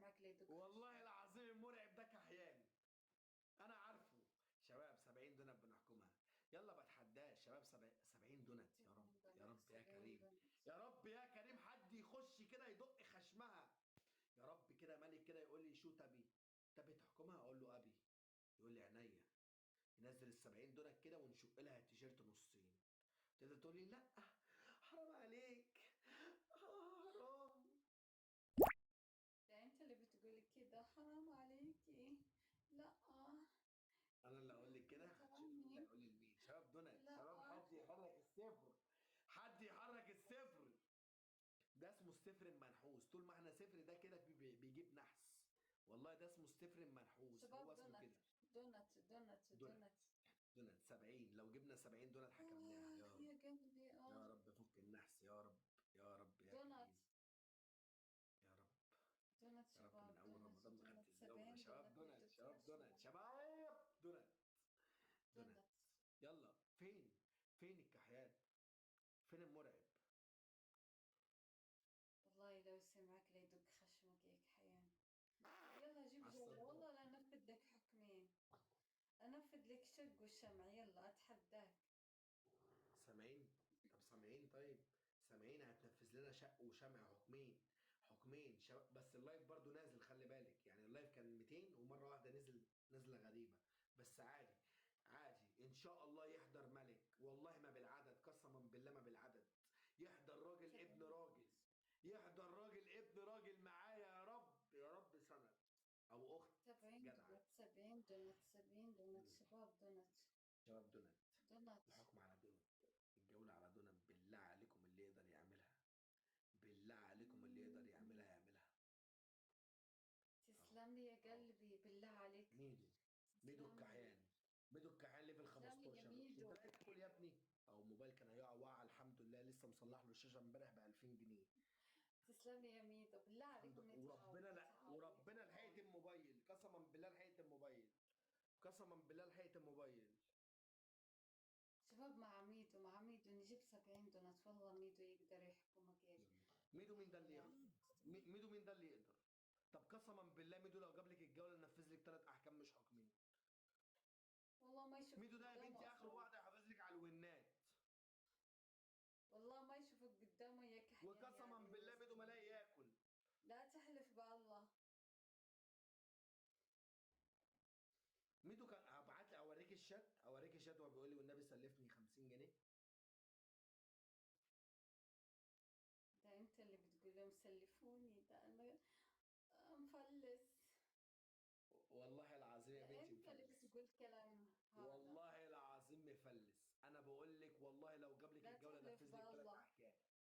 سمعك لا يدق والله خشمك. العظيم المرعب ده كحيان، انا عارفه. شباب 70 دونت بنحكمها. يلا بتحداش شباب 70 دونت. يا رب 70 يا دونت رب يا 70 كريم. دونت. يا رب يا كريم حد يخش كده يدق خشمها. يا رب كده ملك كده يقول لي شو تبي؟ تبي تحكمها؟ اقول له ابي. يقول لي عينيا. ينزل ال70 دونت كده ونشق لها التيشيرت نصين. تقدر تقول لي لا، حرام عليك، حرام. ده انت اللي بتقولي كده، حرام عليكي. لا. انا اللي اقول لك كده؟ هتشوف مين اللي بتعمل. هيقول لي لمين. شباب دونت، لا. شباب حد يحرك الصفر. حد يحرك الصفر. ده اسمه الصفر المنحوس. طول ما احنا صفر ده كده بيجيب نحس. والله ده اسمه الصفر المنحوس، شباب هو اسمه دونت. كده. دونت دونت دونت. دونت. دونت 70. لو جبنا 70 دونت حكمناها. آه يا رب. يا قلبي يا رب فك النحس يا رب. يا رب يا دونت. كريم. يا رب. دونت يا رب شباب، من اول دونت رمضان ما دونت خدتش الجوله. 70 شباب دونت دونت، بدك شباب دونت، تخشوا. شباب دونت. دونت. دونت. يلا. فين؟ فين الكحيان؟ فين المرعب؟ والله لو سمعك لا يدق خشمك يا كحيان. يلا جيب جولة، عالصدام. والله لا انفذ لك حكمين. انفذ لك شق والشمع، يلا اتحداك. 70. طب 70 طيب. 70 هتنفذ لنا شق وشمع حكمين. حكمين بس اللايف برضو نازل، خلي بالك. يعني اللايف كان 200 ومرة واحدة نزل نزلة غريبة. بس عادي. عادي ان شاء الله يحضر ملك. والله ما بالعدد، قسما بالله ما بالعدد. يحضر راجل ابن 70 راجل. يحضر راجل ابن راجل معايا يا رب. يا رب سند. او اخت. 70 جدعة. دونت 70 دونت 70 دونت شباب دونت. شباب دونت. دونت. الحكم على دونت. الجولة على دونت. بالله عليكم اللي يقدر يعملها. بالله عليكم اللي يقدر يعملها يعملها. تسلم لي يا قلبي، بالله عليك. ميدو. ميدو تسلم لي. الكحيان. ميدو الكحيان ليفل تسلم لي يا 15. انت ميدو. لا تاكل يا ابني. او الموبايل كان هيقع وقع، الحمد لله لسه مصلح له الشاشه امبارح ب 2000 جنيه. تسلم لي يا ميدو، بالله الحمد عليكم لله. نتعاون وربنا لا، نتعاون وربنا لحقت نتعاون. الموبايل. قسما بالله لحقت الموبايل. قسما بالله لحقت الموبايل. شباب مع ميدو، مع ميدو نجيب 70 دونت، والله ميدو يقدر يحكمك يا ميدو مين ده اللي كحيان. يقدر؟ ميدو مين ده اللي يقدر؟ طب قسما بالله ميدو لو جاب لك الجوله ننفذ لك 3 احكام مش حاكمين. والله ما يشوفك ميدو ده يا قدامه بنتي اخر اصلا. واحد هيحافظ لك على الونات. والله ما يشوفك قدامه يا كحيان وقسما يعني بالله ميدو ما لاقي ياكل. لا تحلف بالله. ميدو كان هبعت لي اوريك الشات، اوريك الشات وهو بيقول لي والنبي سلفني 50 جنيه. ده انت اللي بتقول لهم سلفوني، ده انا مفلس. والله العظيم يا ده بنتي انت اللي مفلس. بتقول كلام هذا. والله العظيم مفلس. انا بقول لك والله لو جاب لك لا الجوله تحلف نفذ لك ثلاث بالله. احكام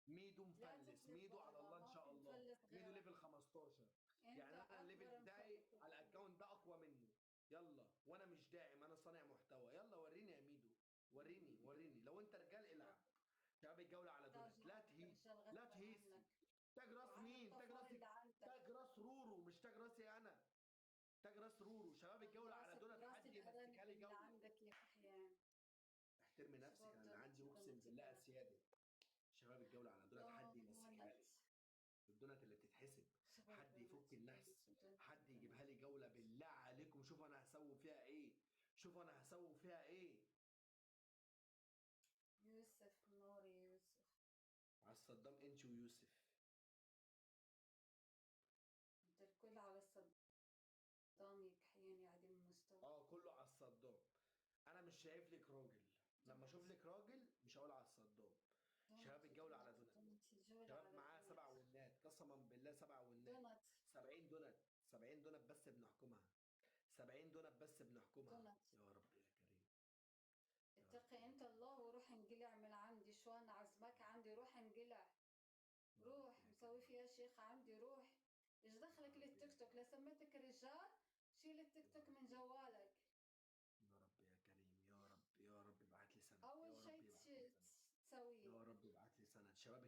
ميدو لا مفلس. تحلف ميدو على بالله، الله ان ما شاء في الله. مفلس ميدو غيرك. ليفل 15. انت يعني انا الليفل اكبر بتاعي مفلس على الدنيا. الاكونت ده اقوى منه. يلا وانا مش داعم، انا صانع محتوى. يلا وريني يا ميدو. وريني وريني لو انت رجال العب. شباب الجوله على دونت. لا تهيس. رجال لا غصبا تهيسي. عنك. تاج راس وعن مين؟ تاج الطفرة راسك. اللي عندك. تاج راس رورو مش تاج راسي انا. تاج راس رورو. شباب تاج الجوله على راسك دونت وراس حد يمسكها الارانب لي اللي جوله. عندك يا كحيان. احترمي نفسك. شباب انا اللي دونت عندي اقسم دونت بالله دونت. اسيادك. شباب الجوله على دونت حد يمسكها لي. دونت. الدونت اللي بتتحسب. شباب حد دونت يفك النحس. دونت دونت حد يجيبها دونت. لي جوله بالله عليكم. شوف انا هسوي فيها ايه. شوف انا هسوي فيها ايه. يوسف نور يا يوسف. على الصدام انت ويوسف. انت الكل على الصدام يا كحيان يا عديم المستوى. اه كله على الصدام. انا مش شايف لك راجل. لما اشوف لك راجل مش هقول على الصدام. شباب دونت الجوله على دونت دونت. دونت الجولة شباب على معاه دونت. 7 ونات. قسما بالله 7 ونات. دونت. 70 دونت. 70 دونت بس بنحكمها. 70 دونت بس بنحكمها. دونت. يا رب يا كريم. يا رب اتقي يا انت كريم. الله وروح انقلع من عندي، شو انا عزمك عندي، روح انقلع. يا رب روح يا مسوي كريم. فيها شيخ عندي، روح. ايش يا دخلك رب يا للتيك توك؟ كريم. لا سميتك رجال. شيل التيك يا توك رب. من جوالك. يا رب يا كريم. يا رب يا رب ابعت لي سند. اول يا رب شيء يبعت لي سند. تسويه